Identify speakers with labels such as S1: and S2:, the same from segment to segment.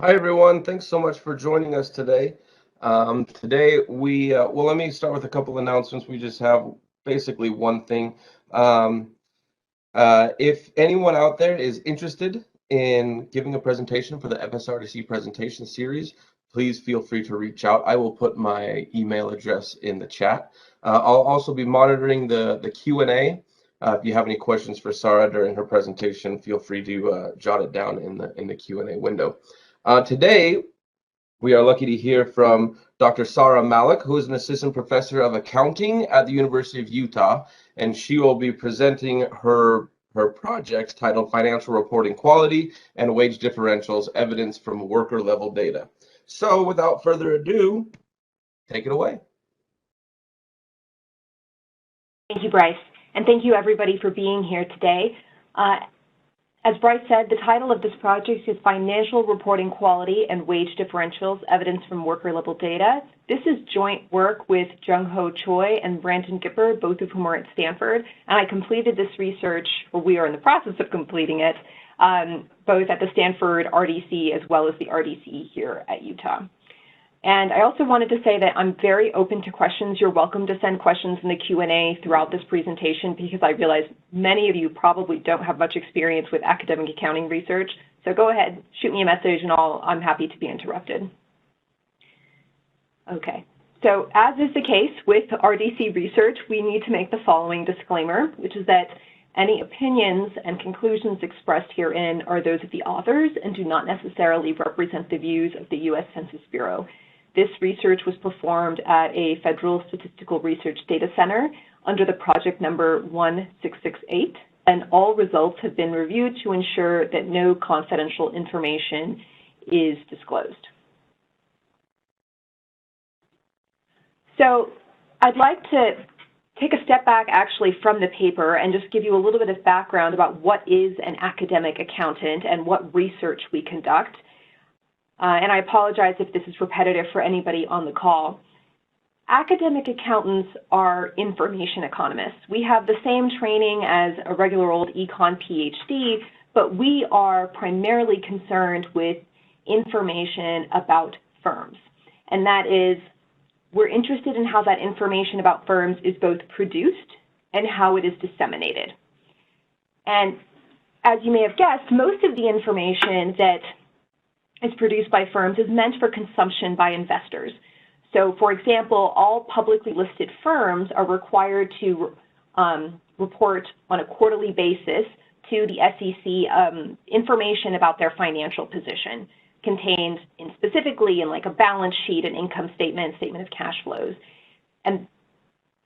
S1: Hi, everyone. Thanks so much for joining us today. Today, let me start with a couple announcements. We just have basically one thing. Um, if anyone out there is interested in giving a presentation for the FSRDC presentation series, please feel free to reach out. I will put my email address in the chat. I'll also be monitoring the Q&A. If you have any questions for Sarah during her presentation, feel free to jot it down in the Q&A window. Today, we are lucky to hear from Dr. Sarah Malik, who is an assistant professor of accounting at the University of Utah, and she will be presenting her project titled Financial Reporting Quality and Wage Differentials, Evidence from Worker Level Data. So without further ado, take it away.
S2: Thank you, Bryce, and thank you everybody for being here today. As Bryce said, the title of this project is Financial Reporting Quality and Wage Differentials, Evidence from Worker Level Data. This is joint work with Jung-Ho Choi and Brandon Gipper, both of whom are at Stanford, and I completed this research, or we are in the process of completing it, both at the Stanford RDC as well as the RDC here at Utah. And I also wanted to say that I'm very open to questions. You're welcome to send questions in the Q&A throughout this presentation because I realize many of you probably don't have much experience with academic accounting research. So go ahead, shoot me a message, and I'm happy to be interrupted. Okay, so as is the case with RDC research, we need to make the following disclaimer, which is that any opinions and conclusions expressed herein are those of the authors and do not necessarily represent the views of the U.S. Census Bureau. This research was performed at a Federal Statistical Research Data Center under the project number 1668, and all results have been reviewed to ensure that no confidential information is disclosed. So I'd like to take a step back actually from the paper and just give you a little bit of background about what is an academic accountant and what research we conduct. And I apologize if this is repetitive for anybody on the call. Academic accountants are information economists. We have the same training as a regular old econ PhD, but we are primarily concerned with information about firms. And that is, we're interested in how that information about firms is both produced and how it is disseminated. And as you may have guessed, most of the information that is produced by firms is meant for consumption by investors. So, for example, all publicly listed firms are required to report on a quarterly basis to the SEC information about their financial position, contained specifically in like a balance sheet, an income statement, statement of cash flows. And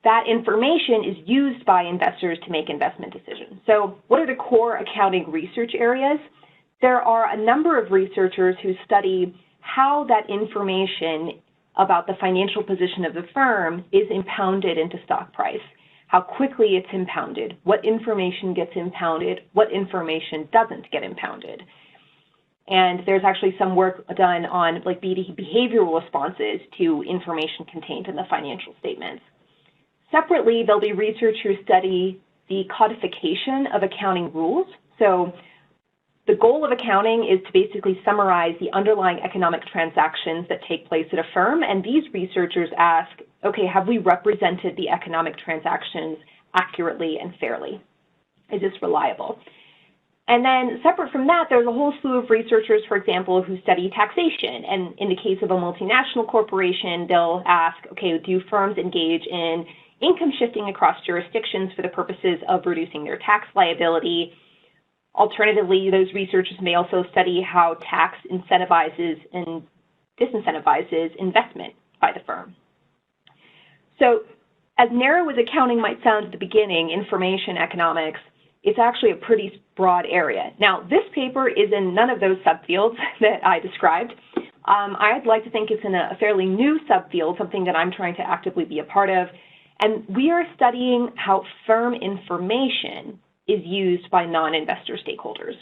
S2: that information is used by investors to make investment decisions. So what are the core accounting research areas? There are a number of researchers who study how that information about the financial position of the firm is impounded into stock price, how quickly it's impounded, what information gets impounded, what information doesn't get impounded. And there's actually some work done on like behavioral responses to information contained in the financial statements. Separately, there'll be research who study the codification of accounting rules. So the goal of accounting is to basically summarize the underlying economic transactions that take place at a firm, and these researchers ask, okay, have we represented the economic transactions accurately and fairly? Is this reliable? And then separate from that, there's a whole slew of researchers, for example, who study taxation. And in the case of a multinational corporation, they'll ask, okay, do firms engage in income shifting across jurisdictions for the purposes of reducing their tax liability? Alternatively, those researchers may also study how tax incentivizes and disincentivizes investment by the firm. So as narrow as accounting might sound at the beginning, information economics, it's actually a pretty broad area. Now, this paper is in none of those subfields that I described. I'd like to think it's in a fairly new subfield, something that I'm trying to actively be a part of. And we are studying how firm information is used by non-investor stakeholders.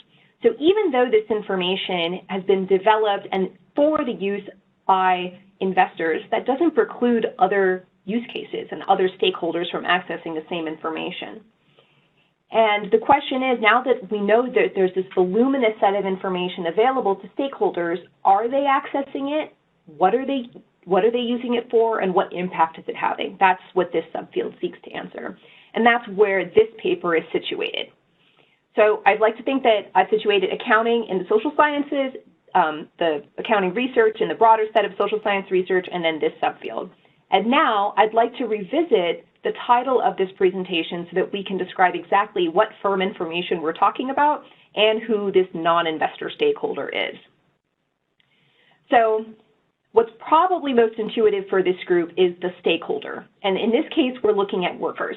S2: So even though this information has been developed and for the use by investors, that doesn't preclude other use cases and other stakeholders from accessing the same information. And the question is, now that we know that there's this voluminous set of information available to stakeholders, are they accessing it? What are they using it for, and what impact is it having? That's what this subfield seeks to answer. And that's where this paper is situated. So I'd like to think that I've situated accounting in the social sciences, the accounting research in the broader set of social science research, and then this subfield. And now I'd like to revisit the title of this presentation so that we can describe exactly what firm information we're talking about and who this non-investor stakeholder is. So what's probably most intuitive for this group is the stakeholder. And in this case, we're looking at workers.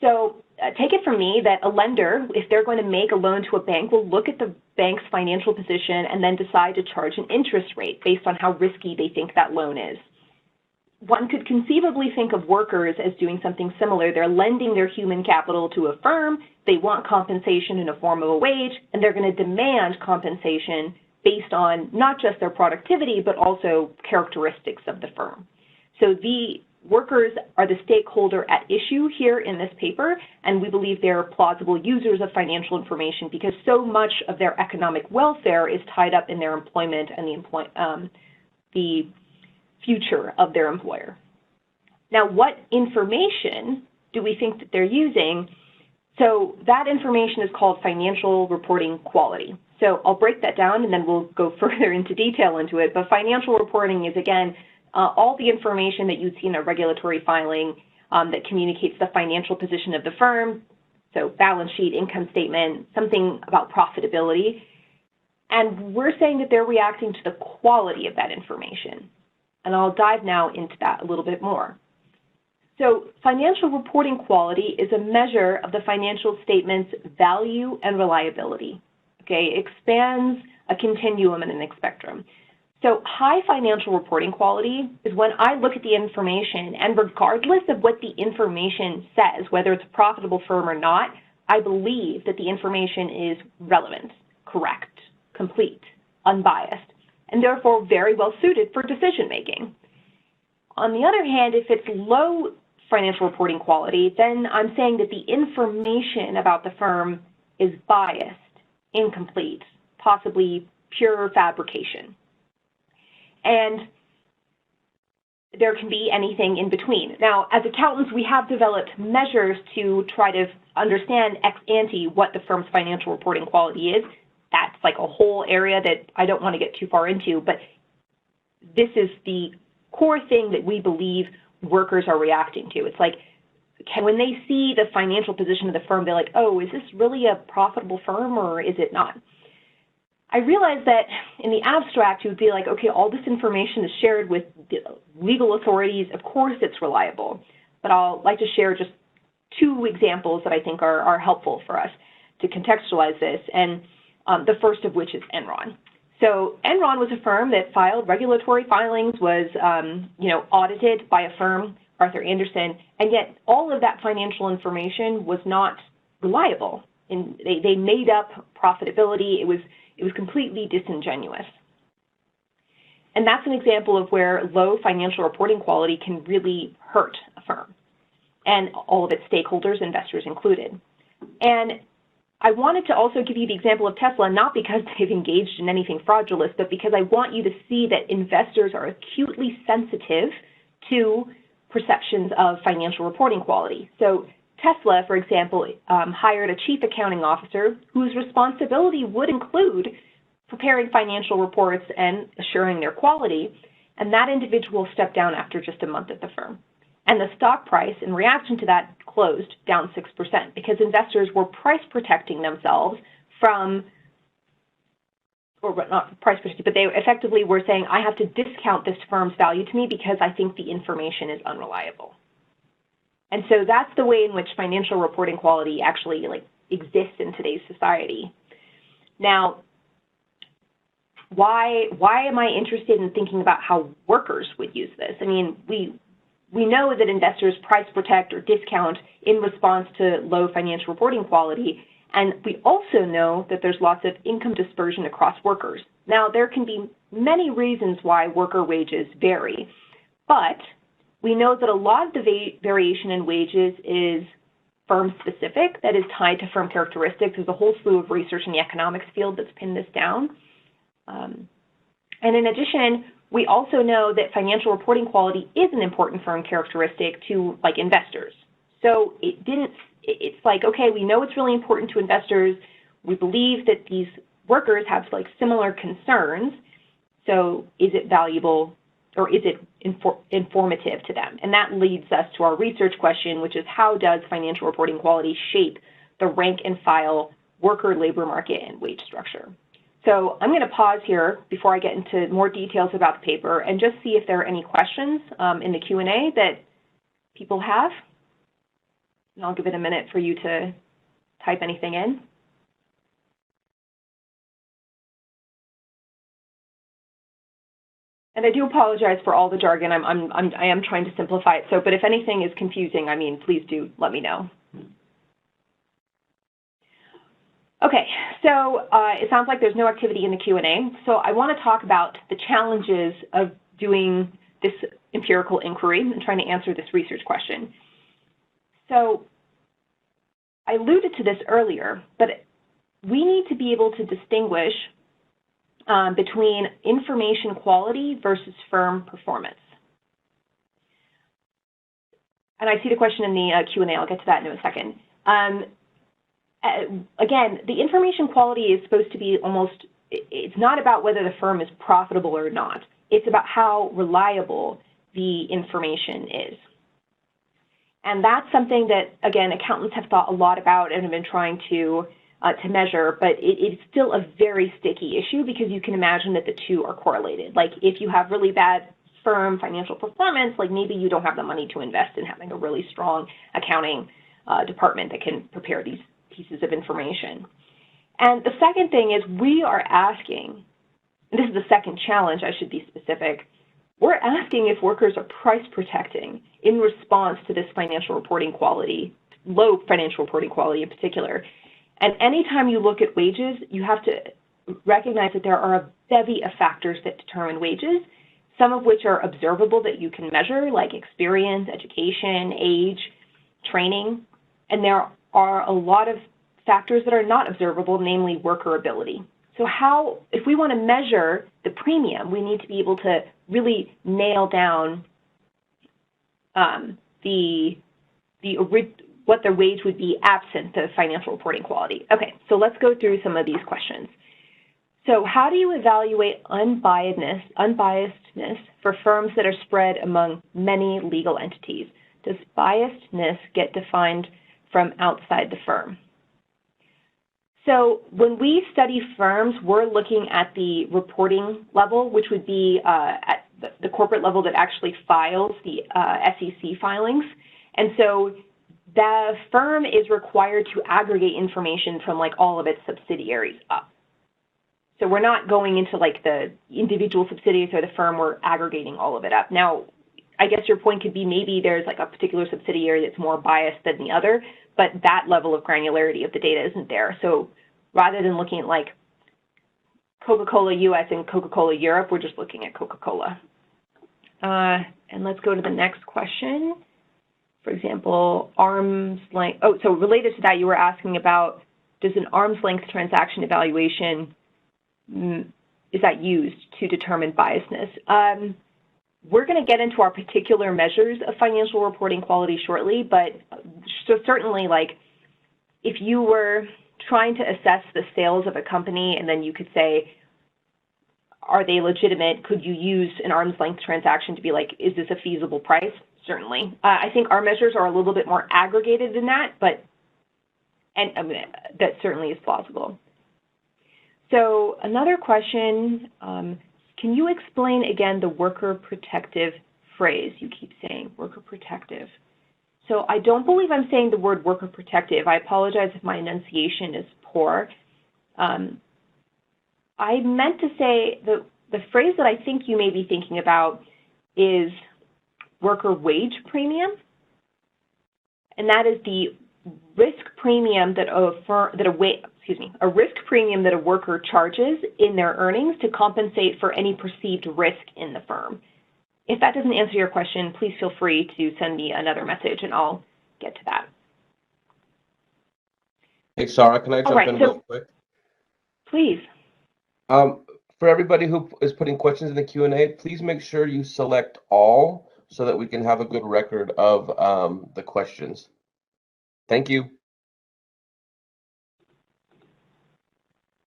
S2: So take it from me that a lender, if they're going to make a loan to a bank, will look at the bank's financial position and then decide to charge an interest rate based on how risky they think that loan is. One could conceivably think of workers as doing something similar. They're lending their human capital to a firm, they want compensation in the form of a wage, and they're going to demand compensation based on not just their productivity, but also characteristics of the firm. So the workers are the stakeholder at issue here in this paper, and we believe they're plausible users of financial information because so much of their economic welfare is tied up in their employment and the future of their employer. Now, what information do we think that they're using? So that information is called financial reporting quality. So I'll break that down and then we'll go further into detail into it. But financial reporting is, again, all the information that you'd see in a regulatory filing that communicates the financial position of the firm, so balance sheet, income statement, something about profitability. And we're saying that they're reacting to the quality of that information. And I'll dive now into that a little bit more. So financial reporting quality is a measure of the financial statement's value and reliability. Okay, it expands a continuum and a spectrum. So high financial reporting quality is when I look at the information and regardless of what the information says, whether it's a profitable firm or not, I believe that the information is relevant, correct, complete, unbiased, and therefore very well suited for decision making. On the other hand, if it's low financial reporting quality, then I'm saying that the information about the firm is biased, incomplete, possibly pure fabrication. And there can be anything in between. Now, as accountants, we have developed measures to try to understand ex ante what the firm's financial reporting quality is. That's like a whole area that I don't want to get too far into, but this is the core thing that we believe workers are reacting to. It's like, when they see the financial position of the firm, they're like, oh, is this really a profitable firm or is it not? I realize that in the abstract, you would be like, okay, all this information is shared with the legal authorities. Of course it's reliable. But I'll like to share just two examples that I think are helpful for us to contextualize this, and the first of which is Enron. So Enron was a firm that filed regulatory filings, was audited by a firm, Arthur Andersen, and yet all of that financial information was not reliable. And they made up profitability. It was completely disingenuous. And that's an example of where low financial reporting quality can really hurt a firm and all of its stakeholders, investors included. And I wanted to also give you the example of Tesla, not because they've engaged in anything fraudulent, but because I want you to see that investors are acutely sensitive to perceptions of financial reporting quality. So Tesla, for example, hired a chief accounting officer whose responsibility would include preparing financial reports and assuring their quality, and that individual stepped down after just a month at the firm. And the stock price, in reaction to that, closed down 6% because investors were price protecting themselves from, or not price protecting, but they effectively were saying, I have to discount this firm's value to me because I think the information is unreliable. And so that's the way in which financial reporting quality actually exists in today's society. Now, why am I interested in thinking about how workers would use this? I mean, we know that investors price protect or discount in response to low financial reporting quality, and we also know that there's lots of income dispersion across workers. Now, there can be many reasons why worker wages vary, but we know that a lot of the variation in wages is firm specific that is tied to firm characteristics. There's a whole slew of research in the economics field that's pinned this down. And in addition, we also know that financial reporting quality is an important firm characteristic to like investors. So it's like, okay, we know it's really important to investors. We believe that these workers have like similar concerns. So is it valuable or is it informative to them? And that leads us to our research question, which is how does financial reporting quality shape the rank and file worker labor market and wage structure? So I'm going to pause here before I get into more details about the paper and just see if there are any questions in the Q&A that people have. And I'll give it a minute for you to type anything in. And I do apologize for all the jargon. I am trying to simplify it. So, but if anything is confusing, I mean, please do let me know. Okay, so it sounds like there's no activity in the Q&A. So I want to talk about the challenges of doing this empirical inquiry and trying to answer this research question. So I alluded to this earlier, but we need to be able to distinguish between information quality versus firm performance. And I see the question in the Q&A. I'll get to that in a second. Again, the information quality is supposed to be almost, it's not about whether the firm is profitable or not. It's about how reliable the information is. And that's something that, again, accountants have thought a lot about and have been trying to measure, but it's still a very sticky issue because you can imagine that the two are correlated. Like if you have really bad firm financial performance, like maybe you don't have the money to invest in having a really strong accounting department that can prepare these pieces of information. And the second thing is we are asking, and this is the second challenge, I should be specific, we're asking if workers are price protecting in response to this financial reporting quality, low financial reporting quality in particular. And anytime you look at wages, you have to recognize that there are a bevy of factors that determine wages, some of which are observable that you can measure, like experience, education, age, training, and there are a lot of factors that are not observable, namely worker ability. So if we want to measure the premium, we need to be able to really nail down what the wage would be absent the financial reporting quality. Okay, so let's go through some of these questions. So how do you evaluate unbiasedness for firms that are spread among many legal entities? Does biasedness get defined from outside the firm? So when we study firms, we're looking at the reporting level, which would be at the corporate level that actually files the SEC filings. And so the firm is required to aggregate information from like all of its subsidiaries up. So we're not going into like the individual subsidiaries or the firm, we're aggregating all of it up. Now, I guess your point could be maybe there's like a particular subsidiary that's more biased than the other, but that level of granularity of the data isn't there. So rather than looking at like Coca-Cola US and Coca-Cola Europe, we're just looking at Coca-Cola. And let's go to the next question. For example, arm's length. Oh, so related to that, you were asking about, does an arm's length transaction evaluation, is that used to determine biasness? We're going to get into our particular measures of financial reporting quality shortly, but so certainly like if you were trying to assess the sales of a company and then you could say, are they legitimate? Could you use an arm's length transaction to be like, is this a feasible price? Certainly. I think our measures are a little bit more aggregated than that, but I mean, that certainly is plausible. So another question, can you explain again the worker protective phrase? You keep saying worker protective. So I don't believe I'm saying the word worker protective. I apologize if my enunciation is poor. I meant to say the phrase that I think you may be thinking about is worker wage premium, and that is the risk premium that a risk premium that a worker charges in their earnings to compensate for any perceived risk in the firm. If that doesn't answer your question, please feel free to send me another message and I'll get to that.
S1: Hey, Sarah, can I
S2: All
S1: jump
S2: right,
S1: in
S2: so
S1: real quick?
S2: please.
S1: For everybody who is putting questions in the Q&A, please make sure you select all so that we can have a good record of the questions. Thank you.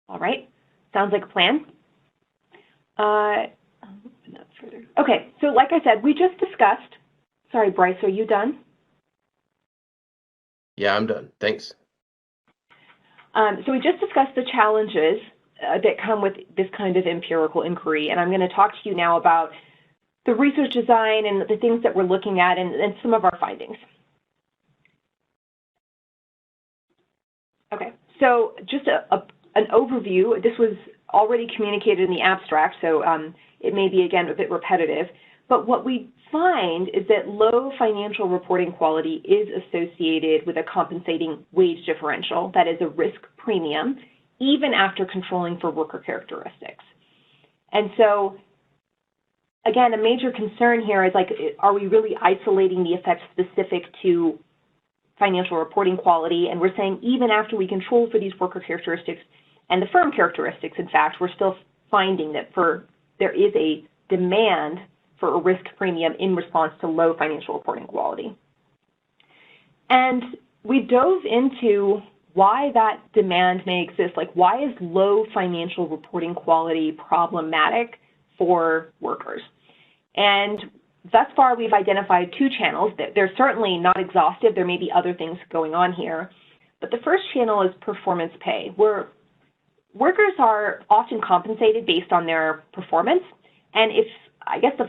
S2: All right, sounds like a plan. I'll open up further. Okay, so like I said, we just discussed, sorry, Bryce, are you done?
S1: Yeah, I'm done. Thanks.
S2: So we just discussed the challenges that come with this kind of empirical inquiry, and I'm going to talk to you now about the research design and the things that we're looking at and some of our findings. Okay, so just an overview. This was already communicated in the abstract, so it may be, again, a bit repetitive. But what we find is that low financial reporting quality is associated with a compensating wage differential, that is a risk premium, even after controlling for worker characteristics. And so, again, a major concern here is, like, are we really isolating the effects specific to financial reporting quality? And we're saying even after we control for these worker characteristics and the firm characteristics, in fact, we're still finding that there is a demand for a risk premium in response to low financial reporting quality. And we dove into why that demand may exist. Like, why is low financial reporting quality problematic for workers? And thus far, we've identified two channels. They're certainly not exhaustive. There may be other things going on here. But the first channel is performance pay, where workers are often compensated based on their performance. And I guess the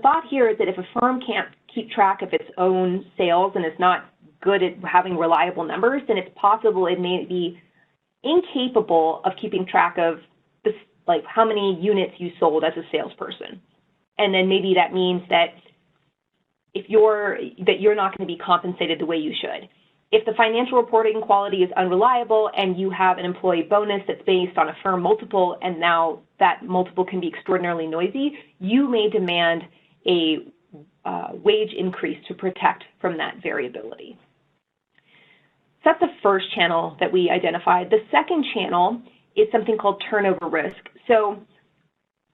S2: thought here is that if a firm can't keep track of its own sales and is not good at having reliable numbers, then it's possible it may be incapable of keeping track of this, like how many units you sold as a salesperson. And then maybe that means that you're not going to be compensated the way you should. If the financial reporting quality is unreliable and you have an employee bonus that's based on a firm multiple, and now that multiple can be extraordinarily noisy, you may demand a wage increase to protect from that variability. So that's the first channel that we identified. The second channel is something called turnover risk. So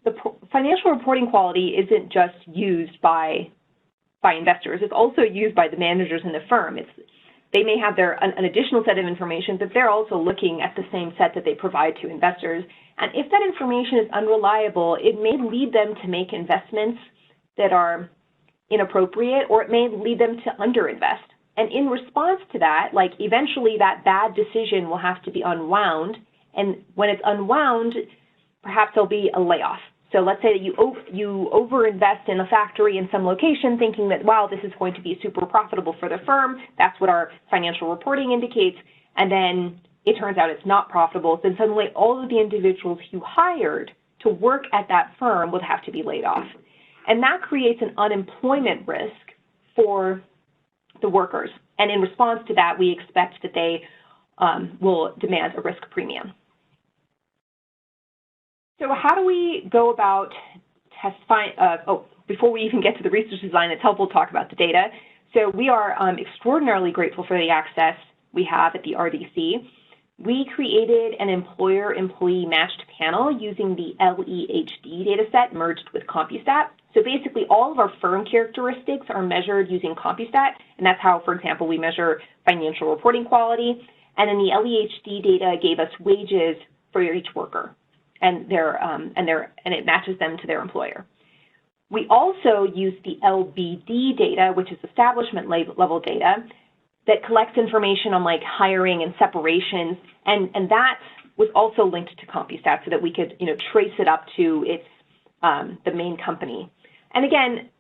S2: the financial reporting quality isn't just used by investors. It's also used by the managers in the firm. They may have an additional set of information, but they're also looking at the same set that they provide to investors. And if that information is unreliable, it may lead them to make investments that are inappropriate, or it may lead them to underinvest. And in response to that, like, eventually that bad decision will have to be unwound. And when it's unwound, perhaps there'll be a layoff. So let's say that you overinvest in a factory in some location thinking that, wow, this is going to be super profitable for the firm. That's what our financial reporting indicates. And then it turns out it's not profitable. Then suddenly all of the individuals you hired to work at that firm would have to be laid off. And that creates an unemployment risk for the workers. And in response to that, we expect that they will demand a risk premium. So how do we go about before we even get to the research design, it's helpful to talk about the data. So we are extraordinarily grateful for the access we have at the RDC. We created an employer-employee matched panel using the LEHD dataset merged with CompuStat. So basically, all of our firm characteristics are measured using CompuStat, and that's how, for example, we measure financial reporting quality. And then the LEHD data gave us wages for each worker, and it matches them to their employer. We also use the LBD data, which is establishment level data, that collects information on like hiring and separations, and that was also linked to CompuStat so that we could trace it up to its the main company. And again,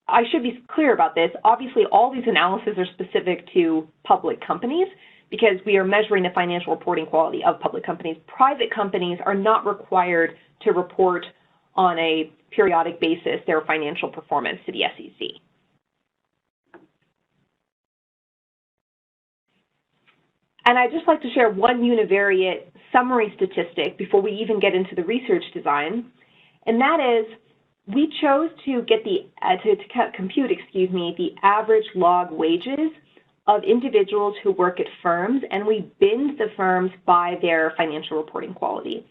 S2: I should be clear about this. Obviously, all these analyses are specific to public companies because we are measuring the financial reporting quality of public companies. Private companies are not required to report on a periodic basis their financial performance to the SEC. And I'd just like to share one univariate summary statistic before we even get into the research design, and that is we chose to get compute the average log wages of individuals who work at firms, and we binned the firms by their financial reporting quality.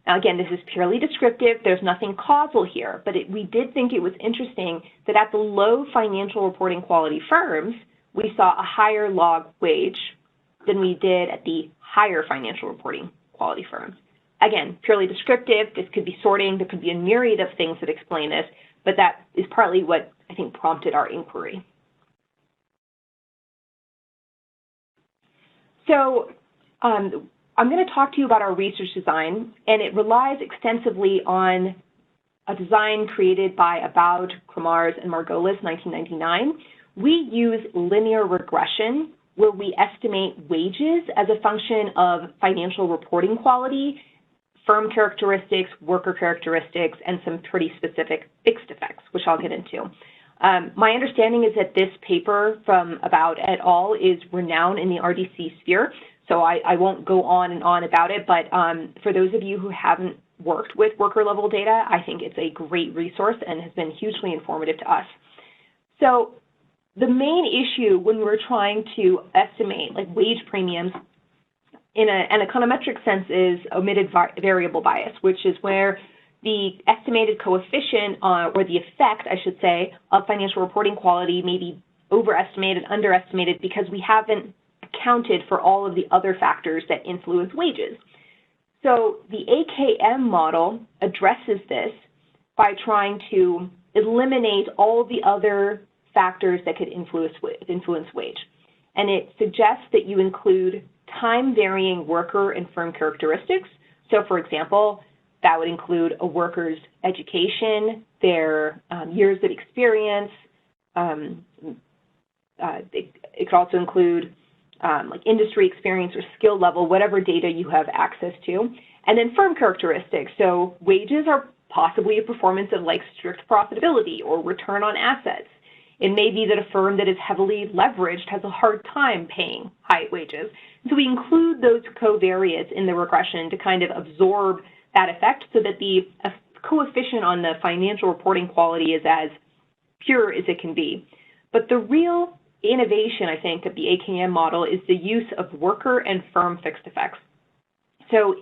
S2: Now, again, this is purely descriptive. There's nothing causal here, but we did think it was interesting that at the low financial reporting quality firms, we saw a higher log wage than we did at the higher financial reporting quality firms. Again, purely descriptive. This could be sorting. There could be a myriad of things that explain this, but that is partly what I think prompted our inquiry. So I'm going to talk to you about our research design, and it relies extensively on a design created by Aboud, Kramars, and Margolis in 1999. We use linear regression, where we estimate wages as a function of financial reporting quality, firm characteristics, worker characteristics, and some pretty specific fixed effects, which I'll get into. My understanding is that this paper from Aboud et al. Is renowned in the RDC sphere, so I won't go on and on about it, but for those of you who haven't worked with worker level data, I think it's a great resource and has been hugely informative to us. So the main issue when we're trying to estimate like wage premiums in an econometric sense is omitted variable bias, which is where the estimated coefficient, or the effect, I should say, of financial reporting quality may be overestimated, underestimated, because we haven't accounted for all of the other factors that influence wages. So the AKM model addresses this by trying to eliminate all the other factors that could influence wage. And it suggests that you include time-varying worker and firm characteristics. So, for example, that would include a worker's education, their years of experience. It could also include like industry experience or skill level, whatever data you have access to. And then firm characteristics. So wages are possibly a performance of like strict profitability or return on assets. It may be that a firm that is heavily leveraged has a hard time paying high wages. So we include those covariates in the regression to kind of absorb that effect so that the coefficient on the financial reporting quality is as pure as it can be. But the real innovation, I think, of the AKM model is the use of worker and firm fixed effects. So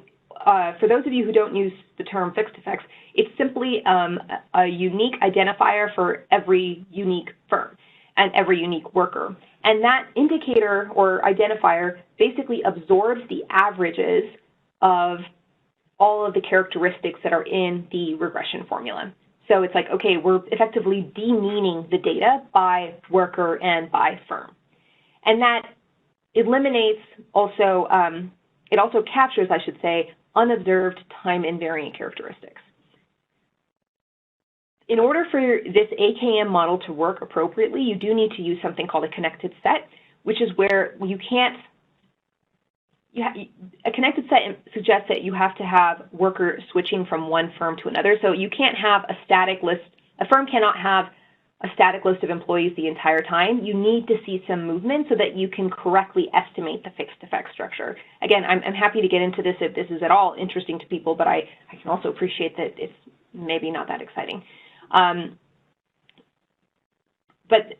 S2: for those of you who don't use the term fixed effects, it's simply a unique identifier for every unique firm and every unique worker. And that indicator or identifier basically absorbs the averages of all of the characteristics that are in the regression formula. So it's like, okay, we're effectively demeaning the data by worker and by firm. And that eliminates also, it also captures, I should say, unobserved time invariant characteristics. In order for this AKM model to work appropriately, you do need to use something called a connected set, which is where you can't, a connected set suggests that you have to have workers switching from one firm to another. So you can't have a static list, a firm cannot have a static list of employees the entire time. You need to see some movement so that you can correctly estimate the fixed effect structure. Again, I'm happy to get into this if this is at all interesting to people, but I can also appreciate that it's maybe not that exciting. But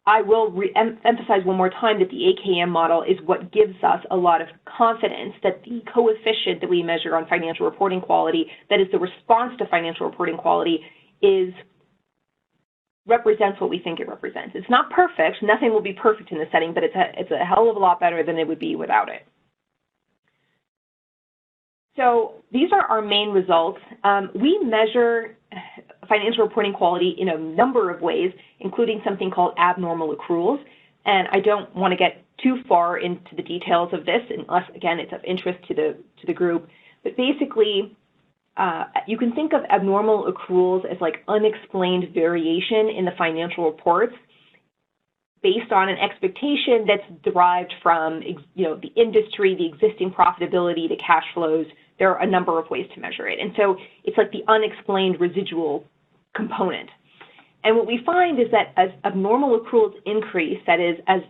S2: I will emphasize one more time that the AKM model is what gives us a lot of confidence that the coefficient that we measure on financial reporting quality, that is the response to financial reporting quality, represents what we think it represents. It's not perfect. Nothing will be perfect in this setting, but it's a hell of a lot better than it would be without it. So these are our main results. We measure financial reporting quality in a number of ways, including something called abnormal accruals. And I don't want to get too far into the details of this, unless, again, it's of interest to the group. But basically, you can think of abnormal accruals as like unexplained variation in the financial reports based on an expectation that's derived from, the industry, the existing profitability, the cash flows. There are a number of ways to measure it. And so it's like the unexplained residual component. And what we find is that as abnormal accruals increase, that is, as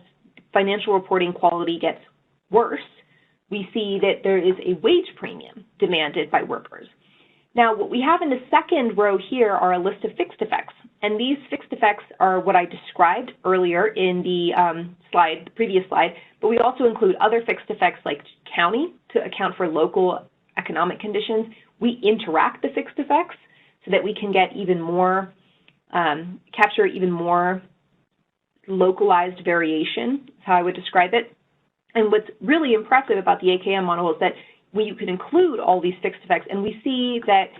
S2: financial reporting quality gets worse, we see that there is a wage premium demanded by workers. Now, what we have in the second row here are a list of fixed effects. And these fixed effects are what I described earlier in the previous slide, but we also include other fixed effects like county to account for local economic conditions. We interact the fixed effects so that we can get even more, capture even more localized variation, is how I would describe it. And what's really impressive about the AKM model is that you can include all these fixed effects, and we see that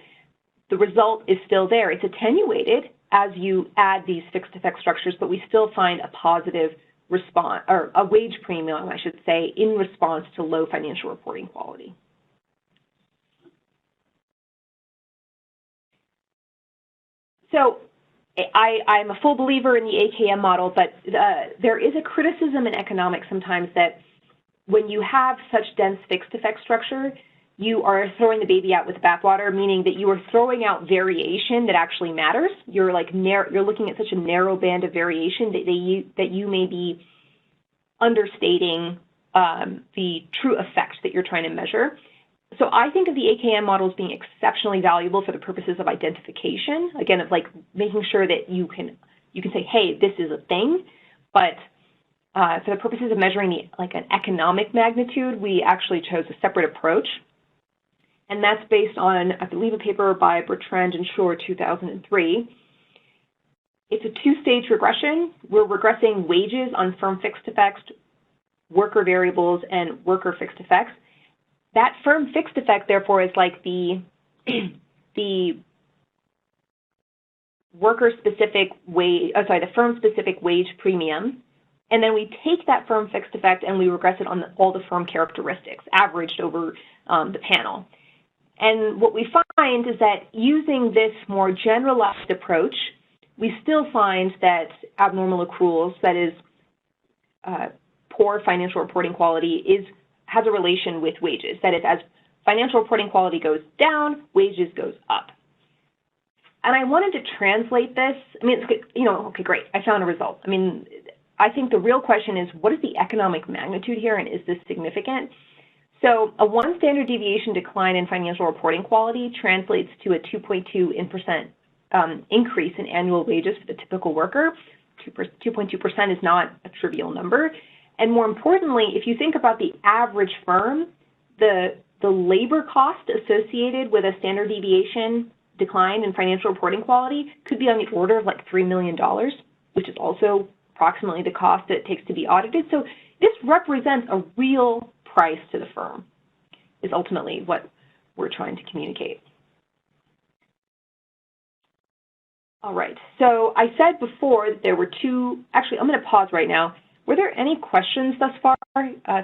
S2: the result is still there. It's attenuated as you add these fixed effect structures, but we still find a positive response, or a wage premium, I should say, in response to low financial reporting quality. So I'm a full believer in the AKM model, but there is a criticism in economics sometimes that when you have such dense fixed effect structure, you are throwing the baby out with the bathwater, meaning that you are throwing out variation that actually matters. You're looking at such a narrow band of variation that you may be understating the true effect that you're trying to measure. So I think of the AKM model as being exceptionally valuable for the purposes of identification. Again, of like making sure that you can say, hey, this is a thing, but for the purposes of measuring an economic magnitude, we actually chose a separate approach. And that's based on, I believe, a paper by Bertrand and Shore, 2003. It's a two-stage regression. We're regressing wages on firm fixed effects, worker variables, and worker fixed effects. That firm fixed effect, therefore, is like the worker-specific wage, the firm-specific wage premium. And then we take that firm fixed effect and we regress it on all the firm characteristics, averaged over the panel. And what we find is that using this more generalized approach, we still find that abnormal accruals, that is poor financial reporting quality, has a relation with wages. That is, as financial reporting quality goes down, wages goes up. And I wanted to translate this. I mean, okay, great, I found a result. I mean, I think the real question is, what is the economic magnitude here, and is this significant? So a 1 standard deviation decline in financial reporting quality translates to a 2.2% increase in annual wages for the typical worker. 2.2% is not a trivial number. And more importantly, if you think about the average firm, the labor cost associated with a standard deviation decline in financial reporting quality could be on the order of like $3 million, which is also approximately the cost that it takes to be audited. So this represents a real price to the firm, is ultimately what we're trying to communicate. All right, so I said before that there were two, actually I'm going to pause right now. Were there any questions thus far?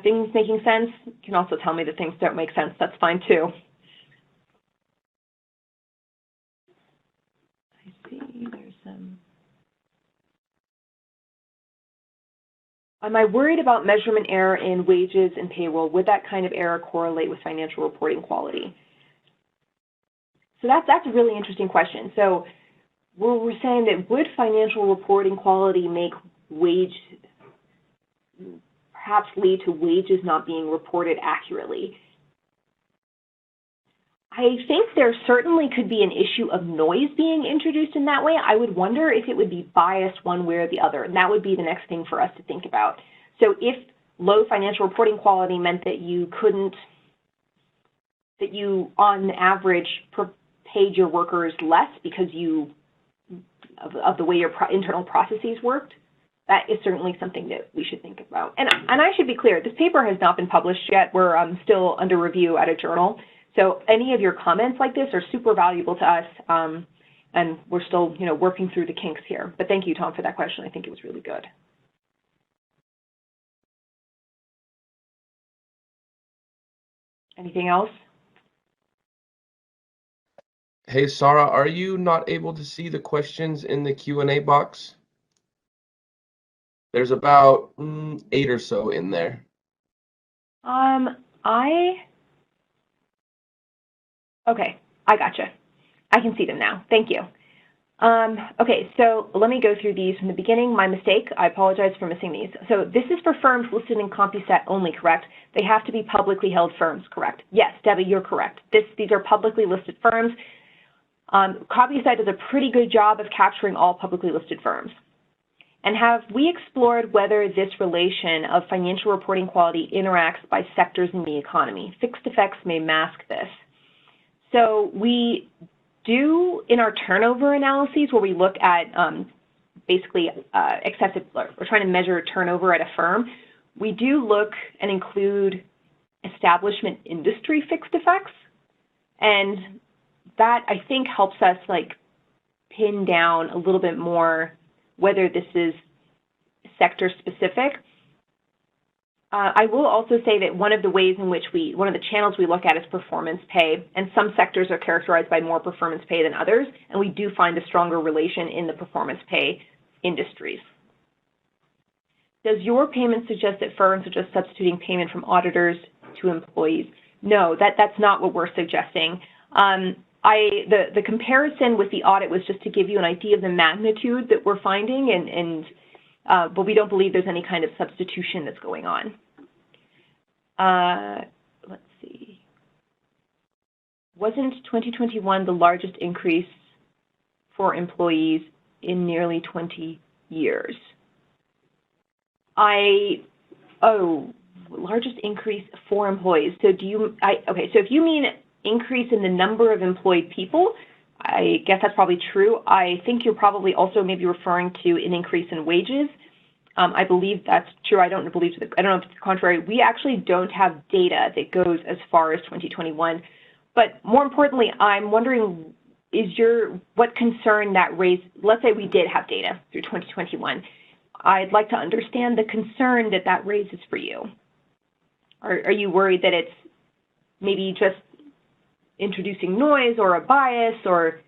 S2: Things making sense? You can also tell me that things don't make sense, that's fine too. I see there's some. Am I worried about measurement error in wages and payroll? Would that kind of error correlate with financial reporting quality? So that's a really interesting question. So we're saying that would financial reporting quality make perhaps lead to wages not being reported accurately? I think there certainly could be an issue of noise being introduced in that way. I would wonder if it would be biased one way or the other, and that would be the next thing for us to think about. So if low financial reporting quality meant that you on average paid your workers less because of the way your internal processes worked, that is certainly something that we should think about. And I should be clear, this paper has not been published yet. We're still under review at a journal. So any of your comments like this are super valuable to us, and we're still, working through the kinks here. But thank you, Tom, for that question. I think it was really good. Anything else?
S1: Hey, Sarah, are you not able to see the questions in the Q&A box? There's about 8 or so in there.
S2: Okay, I gotcha. I can see them now. Thank you. Okay, so let me go through these from the beginning. My mistake. I apologize for missing these. So this is for firms listed in CompuStat only, correct? They have to be publicly held firms, correct? Yes, Debbie, you're correct. These are publicly listed firms. CompuSci does a pretty good job of capturing all publicly listed firms. And have we explored whether this relation of financial reporting quality interacts by sectors in the economy? Fixed effects may mask this. So we do, in our turnover analyses, where we look at basically excessive, we're trying to measure turnover at a firm, we do look and include establishment industry fixed effects. And that, I think, helps us like pin down a little bit more whether this is sector specific. I will also say that one of the ways in which one of the channels we look at is performance pay, and some sectors are characterized by more performance pay than others, and we do find a stronger relation in the performance pay industries. Does your payment suggest that firms are just substituting payment from auditors to employees? No, that's not what we're suggesting. The comparison with the audit was just to give you an idea of the magnitude that we're finding, but we don't believe there's any kind of substitution that's going on. Let's see. Wasn't 2021 the largest increase for employees in nearly 20 years? Largest increase for employees. So okay, so if you mean increase in the number of employed people, I guess that's probably true. I think you're probably also maybe referring to an increase in wages. I believe that's true. I don't know if it's the contrary. We actually don't have data that goes as far as 2021. But more importantly, I'm wondering, what concern that raised? Let's say we did have data through 2021. I'd like to understand the concern that raises for you. Are you worried that it's maybe just introducing noise or a bias or,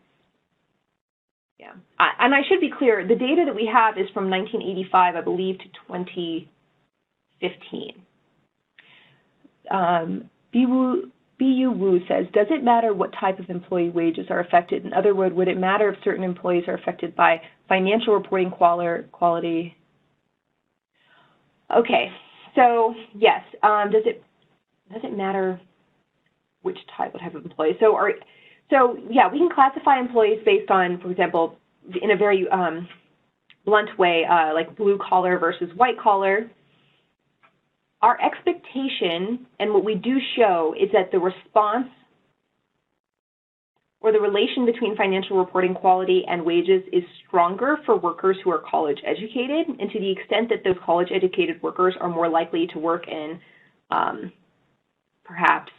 S2: yeah. And I should be clear, the data that we have is from 1985, I believe, to 2015. BU Wu says, does it matter what type of employee wages are affected? In other words, would it matter if certain employees are affected by financial reporting quality? Okay, so yes, does it matter which type of employee? So yeah, we can classify employees based on, for example, in a very blunt way, like blue collar versus white collar. Our expectation and what we do show is that the response or the relation between financial reporting quality and wages is stronger for workers who are college educated, and to the extent that those college educated workers are more likely to work in perhaps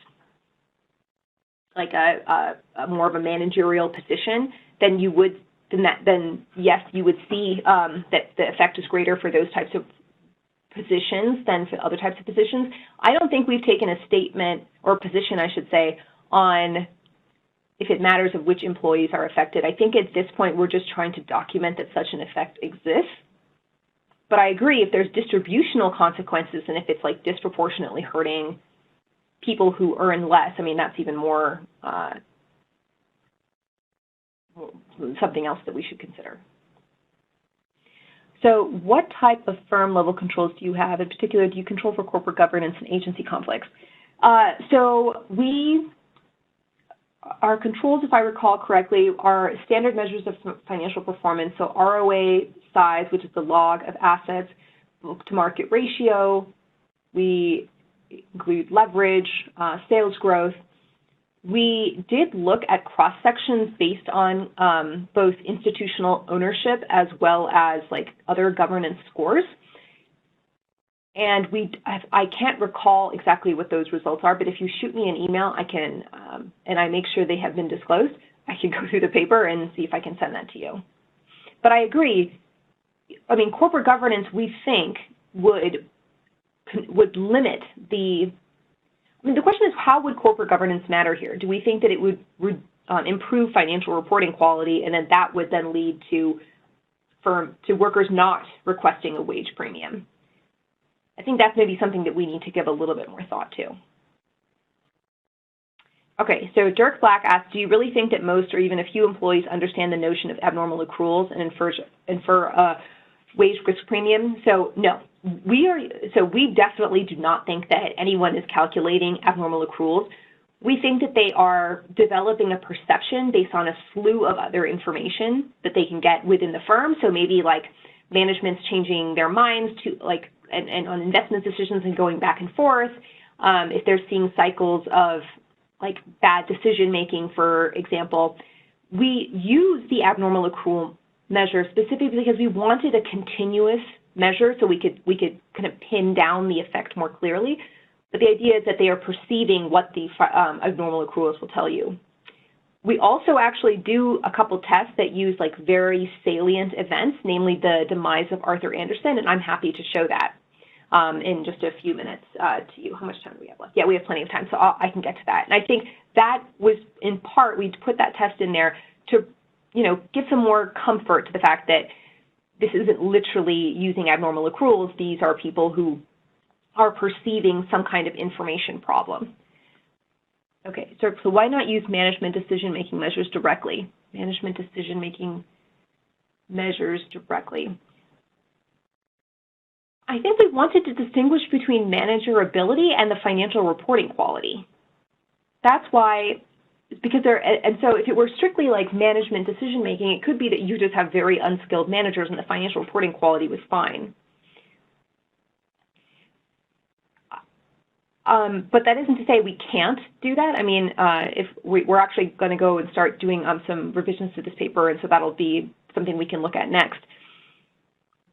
S2: like a more of a managerial position, then yes, you would see that the effect is greater for those types of positions than for other types of positions. I don't think we've taken a statement or position, I should say, on if it matters of which employees are affected. I think at this point we're just trying to document that such an effect exists. But I agree, if there's distributional consequences and if it's like disproportionately hurting people who earn less, I mean, that's even more something else that we should consider. So what type of firm level controls do you have? In particular, do you control for corporate governance and agency conflicts? Our controls, if I recall correctly, are standard measures of financial performance. So ROA size, which is the log of assets, book to market ratio. We include leverage, sales growth. We did look at cross sections based on both institutional ownership as well as like other governance scores. And I can't recall exactly what those results are, but if you shoot me an email, I can, and I make sure they have been disclosed, I can go through the paper and see if I can send that to you. But I agree, I mean, corporate governance, we think, would limit the, I mean, the question is, how would corporate governance matter here? Do we think that it would improve financial reporting quality, and then that would then lead to workers not requesting a wage premium? I think that's maybe something that we need to give a little bit more thought to. Okay, so Dirk Black asks, do you really think that most or even a few employees understand the notion of abnormal accruals and infer a wage risk premium? So no, we definitely do not think that anyone is calculating abnormal accruals. We think that they are developing a perception based on a slew of other information that they can get within the firm. So maybe like management's changing their minds to like, and on investment decisions and going back and forth. If they're seeing cycles of like bad decision making, for example, we use the abnormal accrual measure specifically because we wanted a continuous measure so we could kind of pin down the effect more clearly. But the idea is that they are perceiving what the abnormal accruals will tell you. We also actually do a couple tests that use like very salient events, namely the demise of Arthur Andersen, and I'm happy to show that in just a few minutes to you. How much time do we have left? Yeah, we have plenty of time, so I can get to that. And I think that was in part, we put that test in there to, you know, give some more comfort to the fact that this isn't literally using abnormal accruals. These are people who are perceiving some kind of information problem. Okay, so why not use management decision-making measures directly? Management decision-making measures directly. I think we wanted to distinguish between managerability and the financial reporting quality. That's why, because and so if it were strictly like management decision-making, it could be that you just have very unskilled managers and the financial reporting quality was fine. But that isn't to say we can't do that. I mean, if we're actually going to go and start doing some revisions to this paper, and so that'll be something we can look at next.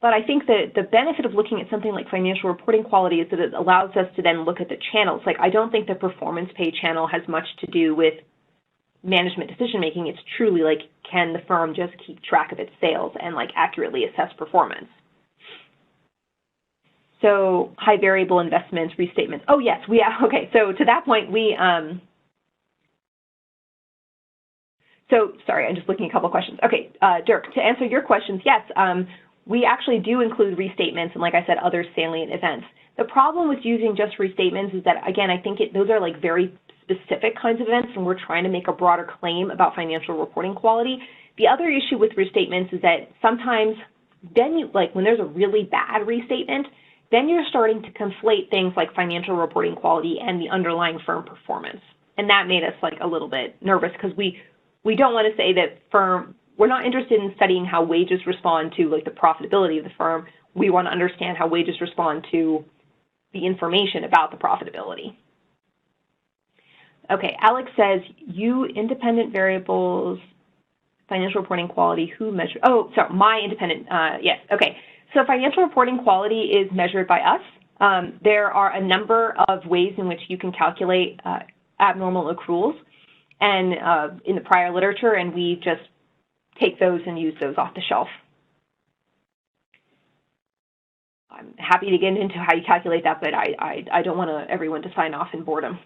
S2: But I think that the benefit of looking at something like financial reporting quality is that it allows us to then look at the channels. Like, I don't think the performance pay channel has much to do with management decision-making. It's truly like, can the firm just keep track of its sales and like accurately assess performance? So high variable investments, restatements. Oh, yes, okay, so to that point, so sorry, I'm just looking at a couple of questions. Okay, Dirk, to answer your questions, yes, we actually do include restatements and, like I said, other salient events. The problem with using just restatements is that, again, I think those are like very specific kinds of events, and we're trying to make a broader claim about financial reporting quality. The other issue with restatements is that sometimes then like when there's a really bad restatement, then you're starting to conflate things like financial reporting quality and the underlying firm performance. And that made us like a little bit nervous because we don't want to say that we're not interested in studying how wages respond to like the profitability of the firm. We want to understand how wages respond to the information about the profitability. Okay, Alex says, independent variables, financial reporting quality, who measure, oh, sorry, my independent, yes, okay. So financial reporting quality is measured by us. There are a number of ways in which you can calculate abnormal accruals and in the prior literature, and we just take those and use those off the shelf. I'm happy to get into how you calculate that, but I don't want everyone to sign off in boredom.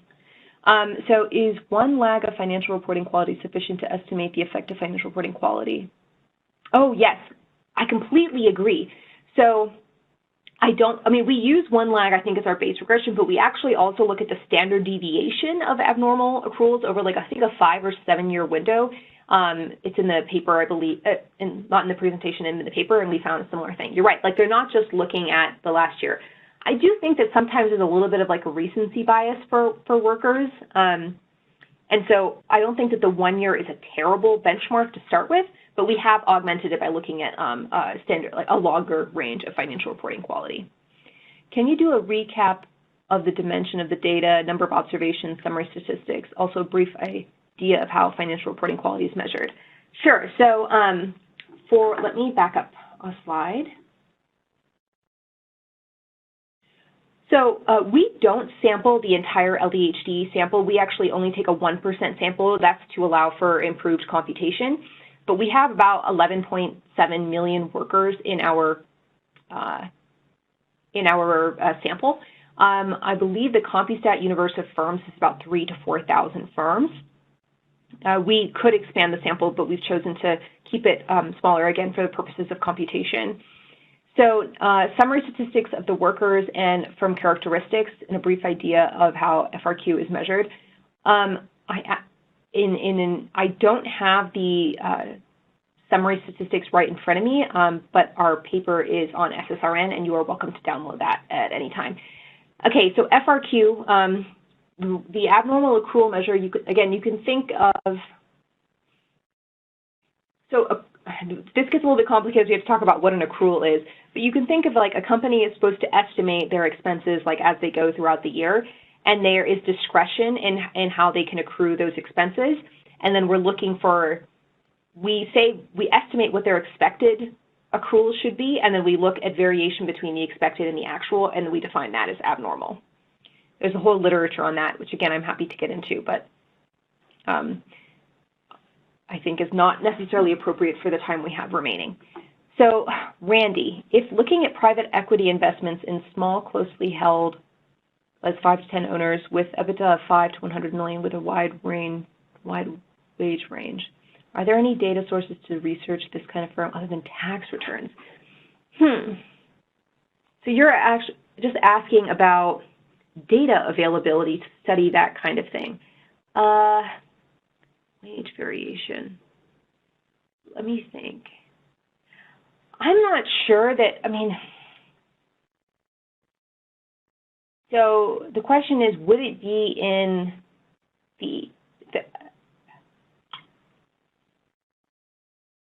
S2: So is one lag of financial reporting quality sufficient to estimate the effect of financial reporting quality? Oh, yes, I completely agree. So we use one lag, I think, as our base regression, but we actually also look at the standard deviation of abnormal accruals over like, I think, a 5 or 7 year window. It's in the paper, I believe, not in the presentation, in the paper, and we found a similar thing. You're right, like they're not just looking at the last year. I do think that sometimes there's a little bit of like a recency bias for workers. And so I don't think that the 1 year is a terrible benchmark to start with, but we have augmented it by looking at a longer range of financial reporting quality. Can you do a recap of the dimension of the data, number of observations, summary statistics, also a brief idea of how financial reporting quality is measured? Sure. So let me back up a slide. So we don't sample the entire LDHD sample. We actually only take a 1% sample. That's to allow for improved computation. But we have about 11.7 million workers in our sample. I believe the CompuStat universe of firms is about 3,000 to 4,000 firms. We could expand the sample, but we've chosen to keep it smaller, again, for the purposes of computation. So summary statistics of the workers and firm characteristics and a brief idea of how FRQ is measured. I don't have the summary statistics right in front of me, but our paper is on SSRN, and you are welcome to download that at any time. Okay, so FRQ, the abnormal accrual measure, you can think of, this gets a little bit complicated. We have to talk about what an accrual is, but you can think of like a company is supposed to estimate their expenses like as they go throughout the year, and there is discretion in how they can accrue those expenses. And then we're looking for, we estimate what their expected accruals should be, and then we look at variation between the expected and the actual, and we define that as abnormal. There's a whole literature on that, which again, I'm happy to get into, but I think is not necessarily appropriate for the time we have remaining. So, Randy, if looking at private equity investments in small, closely held, as 5 to 10 owners with EBITDA of 5 to 100 million with a wide wage range, are there any data sources to research this kind of firm other than tax returns? So you're actually just asking about data availability to study that kind of thing. Wage variation. Let me think. I'm not sure that, so the question is, would it be in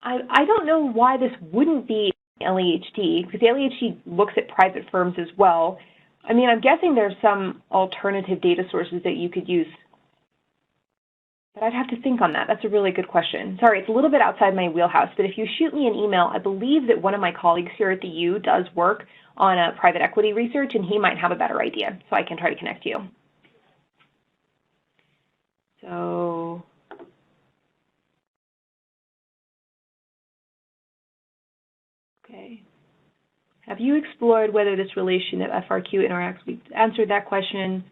S2: I don't know why this wouldn't be LEHD, because the LEHD looks at private firms as well. I'm guessing there's some alternative data sources that you could use, but I'd have to think on that. That's a really good question. Sorry, it's a little bit outside my wheelhouse, but if you shoot me an email, I believe that one of my colleagues here at the U does work on a private equity research, and he might have a better idea, so I can try to connect you. So, okay. Have you explored whether this relation of FRQ interacts? We answered that question.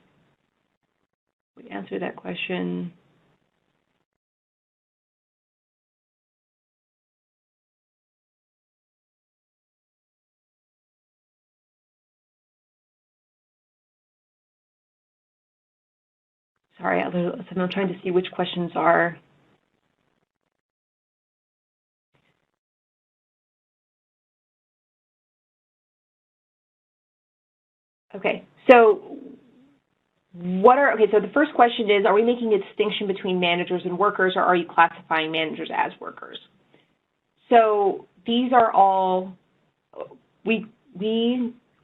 S2: Sorry, I'm trying to see which questions are. Okay, so so the first question is, are we making a distinction between managers and workers, or are you classifying managers as workers? So these are all, we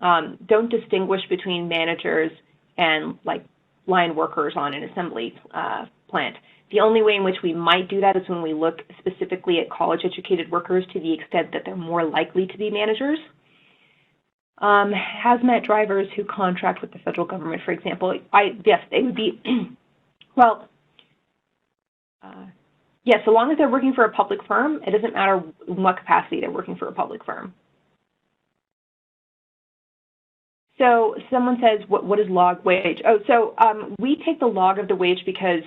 S2: don't distinguish between managers and like line workers on an assembly plant. The only way in which we might do that is when we look specifically at college-educated workers to the extent that they're more likely to be managers. Hazmat drivers who contract with the federal government, for example, yes, they would be, well, yes, so long as they're working for a public firm, it doesn't matter in what capacity they're working for a public firm. So someone says, what is log wage? Oh, so we take the log of the wage because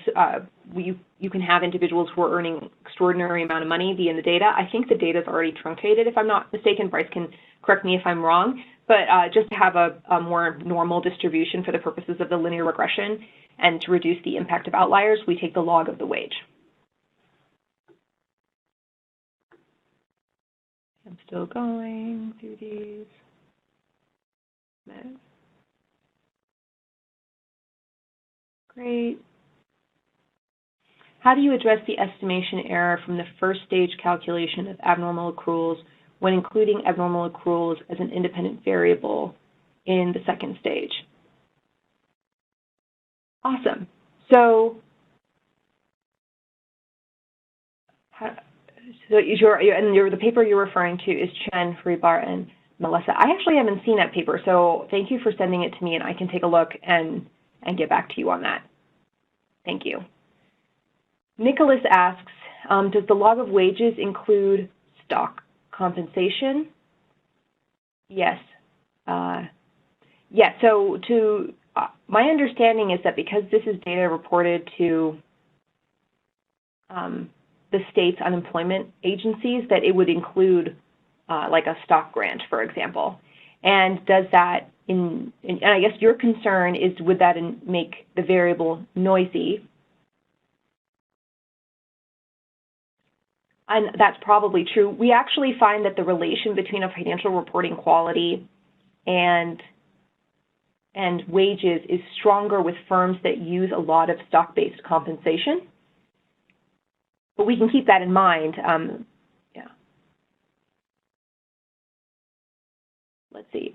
S2: you can have individuals who are earning extraordinary amount of money via the data. I think the data is already truncated, if I'm not mistaken. Bryce can correct me if I'm wrong. But just to have a more normal distribution for the purposes of the linear regression and to reduce the impact of outliers, we take the log of the wage. I'm still going through these. Great. How do you address the estimation error from the first stage calculation of abnormal accruals when including abnormal accruals as an independent variable in the second stage? Awesome. So, the paper you're referring to is Chen, Hribar, and Melissa. I actually haven't seen that paper, so thank you for sending it to me, and I can take a look and get back to you on that. Thank you. Nicholas asks, does the log of wages include stock compensation? Yes. Yeah, so my understanding is that because this is data reported to the state's unemployment agencies, that it would include like a stock grant, for example. And does that, and I guess your concern is, would that make the variable noisy? And that's probably true. We actually find that the relation between a financial reporting quality and and wages is stronger with firms that use a lot of stock-based compensation. But we can keep that in mind. Yeah. Let's see.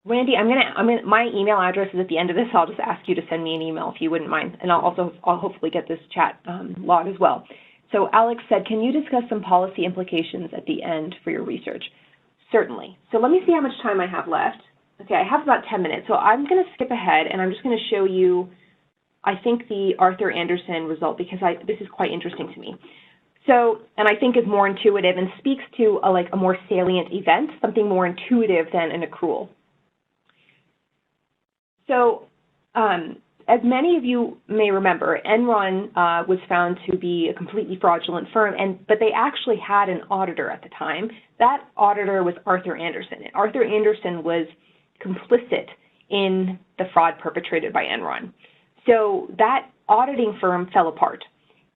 S2: Randy, my email address is at the end of this. I'll just ask you to send me an email if you wouldn't mind, and I'll hopefully get this chat log as well. So Alex said, can you discuss some policy implications at the end for your research? Certainly. So let me see how much time I have left. Okay, I have about 10 minutes. So I'm going to skip ahead, and I'm just going to show you, I think, the Arthur Andersen result, because this is quite interesting to me. So, and I think is more intuitive and speaks to a more salient event, something more intuitive than an accrual. So, as many of you may remember, Enron was found to be a completely fraudulent firm, but they actually had an auditor at the time. That auditor was Arthur Andersen. And Arthur Andersen was complicit in the fraud perpetrated by Enron. So that auditing firm fell apart.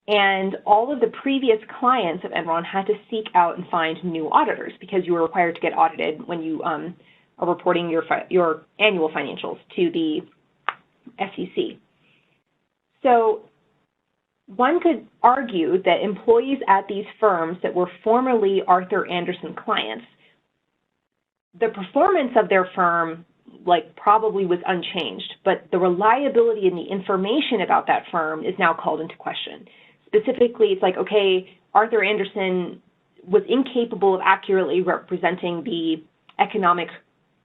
S2: And all of the previous clients of Enron had to seek out and find new auditors, because you were required to get audited when you are reporting your annual financials to the SEC. So one could argue that employees at these firms that were formerly Arthur Andersen clients, the performance of their firm probably was unchanged, but the reliability and the information about that firm is now called into question. Specifically, it's like, okay, Arthur Andersen was incapable of accurately representing the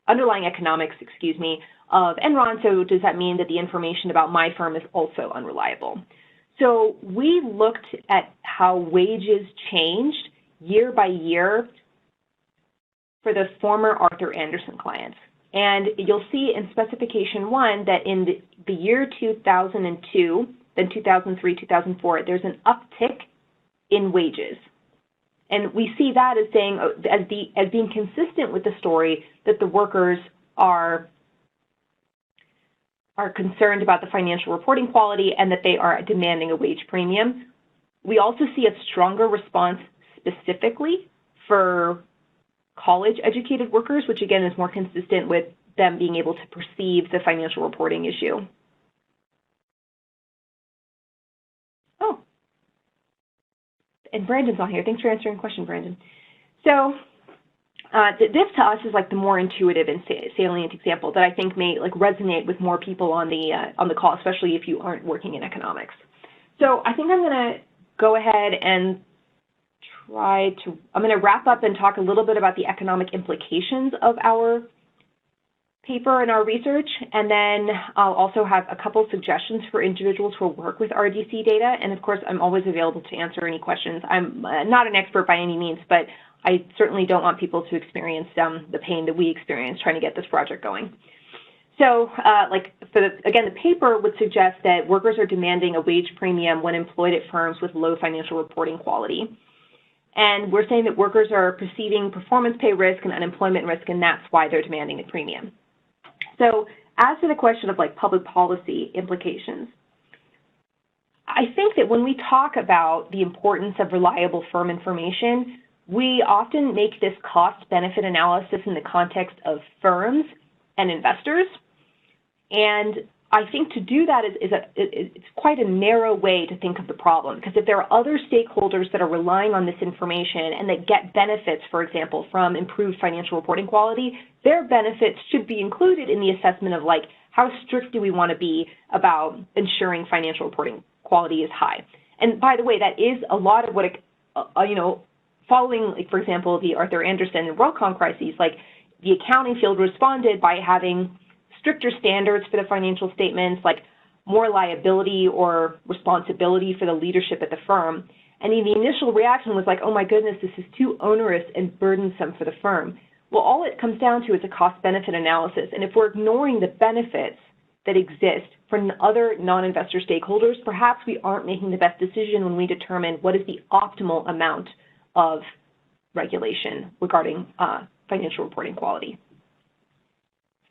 S2: underlying economics, of Enron, so does that mean that the information about my firm is also unreliable? So we looked at how wages changed year by year for the former Arthur Andersen clients. And you'll see in specification 1 that in the year 2002, then 2003, 2004, there's an uptick in wages. And we see that as saying, as being consistent with the story that the workers are concerned about the financial reporting quality and that they are demanding a wage premium. We also see a stronger response specifically for college-educated workers, which again is more consistent with them being able to perceive the financial reporting issue. Oh, and Brandon's on here. Thanks for answering the question, Brandon. So this to us is the more intuitive and salient example that I think may resonate with more people on the call, especially if you aren't working in economics. So I think I'm going to go ahead and I'm going to wrap up and talk a little bit about the economic implications of our paper and our research, and then I'll also have a couple suggestions for individuals who work with RDC data, and of course I'm always available to answer any questions. I'm not an expert by any means, but I certainly don't want people to experience the pain that we experience trying to get this project going. So again, the paper would suggest that workers are demanding a wage premium when employed at firms with low financial reporting quality. And we're saying that workers are perceiving performance pay risk and unemployment risk, and that's why they're demanding a premium. So as to the question of public policy implications, I think that when we talk about the importance of reliable firm information, we often make this cost-benefit analysis in the context of firms and investors. And I think to do that it's quite a narrow way to think of the problem, because if there are other stakeholders that are relying on this information and that get benefits, for example, from improved financial reporting quality, their benefits should be included in the assessment of how strict do we want to be about ensuring financial reporting quality is high. And by the way, that is a lot of what, following, for example, the Arthur Andersen and WorldCom crises, the accounting field responded by having stricter standards for the financial statements, more liability or responsibility for the leadership at the firm. And the initial reaction was oh my goodness, this is too onerous and burdensome for the firm. Well, all it comes down to is a cost-benefit analysis. And if we're ignoring the benefits that exist for other non-investor stakeholders, perhaps we aren't making the best decision when we determine what is the optimal amount of regulation regarding financial reporting quality.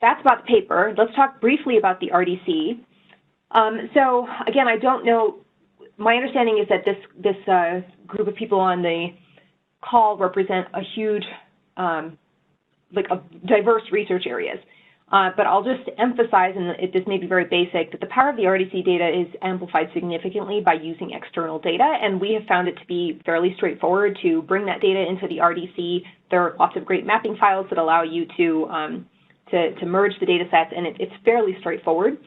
S2: That's about the paper. Let's talk briefly about the RDC. So again, I don't know, my understanding is that this group of people on the call represent a huge diverse research areas. But I'll just emphasize, and this may be very basic, that the power of the RDC data is amplified significantly by using external data, and we have found it to be fairly straightforward to bring that data into the RDC. There are lots of great mapping files that allow you to merge the data sets, and it's fairly straightforward.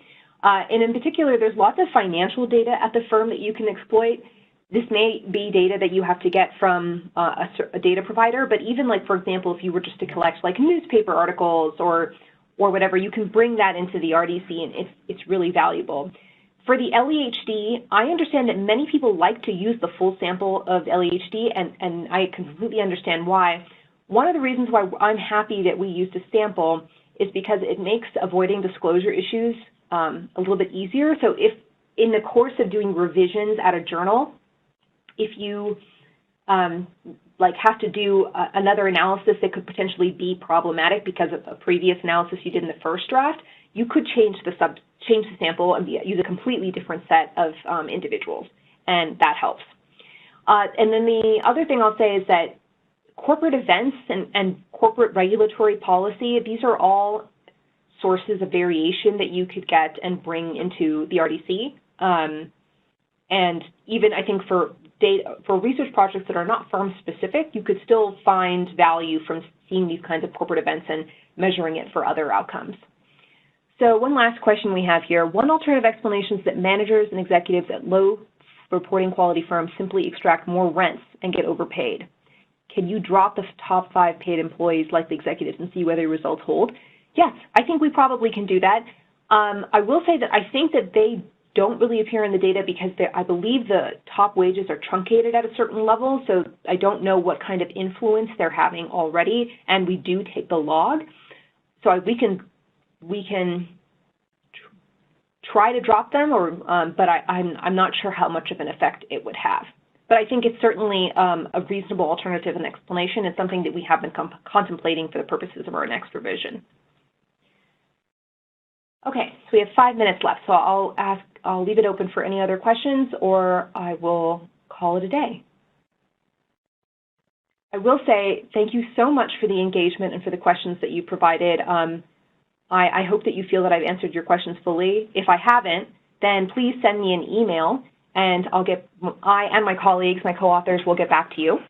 S2: And in particular, there's lots of financial data at the firm that you can exploit. This may be data that you have to get from a data provider, but even like, for example, if you were just to collect like newspaper articles or whatever, you can bring that into the RDC, and it's really valuable. For the LEHD, I understand that many people like to use the full sample of LEHD, and I completely understand why. One of the reasons why I'm happy that we used a sample is because it makes avoiding disclosure issues a little bit easier. So if in the course of doing revisions at a journal, if you have to do another analysis that could potentially be problematic because of a previous analysis you did in the first draft, you could change the sample and use a completely different set of individuals, and that helps. And then the other thing I'll say is that corporate events and corporate regulatory policy, these are all sources of variation that you could get and bring into the RDC. And even I think for research projects that are not firm specific, you could still find value from seeing these kinds of corporate events and measuring it for other outcomes. So one last question we have here. One alternative explanation is that managers and executives at low reporting quality firms simply extract more rents and get overpaid. Can you drop the top 5 paid employees like the executives and see whether the results hold? Yes, I think we probably can do that. I will say that I think that they don't really appear in the data because I believe the top wages are truncated at a certain level, so I don't know what kind of influence they're having already, and we do take the log. So we can try to drop them, but I'm not sure how much of an effect it would have. But I think it's certainly a reasonable alternative and explanation. It's something that we have been contemplating for the purposes of our next revision. Okay, so we have 5 minutes left, so I'll leave it open for any other questions, or I will call it a day. I will say thank you so much for the engagement and for the questions that you provided. I hope that you feel that I've answered your questions fully. If I haven't, then please send me an email, and I and my colleagues, my co-authors, will get back to you.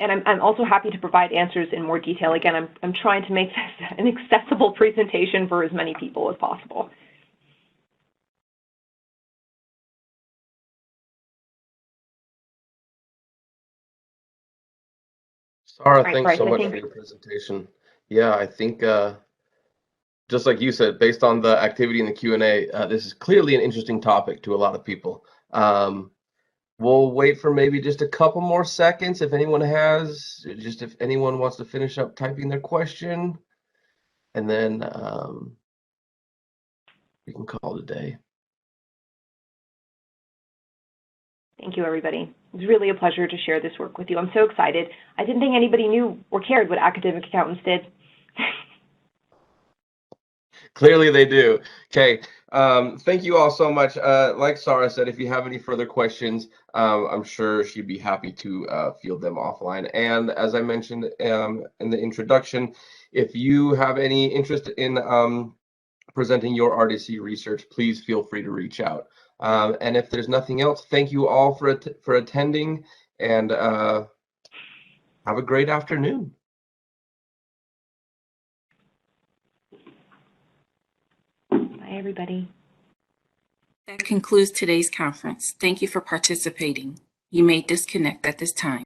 S2: And I'm also happy to provide answers in more detail. Again, I'm trying to make this an accessible presentation for as many people as possible.
S1: Sarah, thanks so much for your presentation. Yeah, I think just like you said, based on the activity in the Q&A, this is clearly an interesting topic to a lot of people. We'll wait for maybe just a couple more seconds if anyone wants to finish up typing their question, and then we can call it a day.
S2: Thank you, everybody. It was really a pleasure to share this work with you. I'm so excited. I didn't think anybody knew or cared what academic accountants did.
S1: Clearly they do. Okay, thank you all so much. Like Sarah said, if you have any further questions, I'm sure she'd be happy to field them offline. And as I mentioned in the introduction, if you have any interest in presenting your RDC research, please feel free to reach out. And if there's nothing else, thank you all for attending, and have a great afternoon.
S2: Bye, everybody.
S3: That concludes today's conference. Thank you for participating. You may disconnect at this time.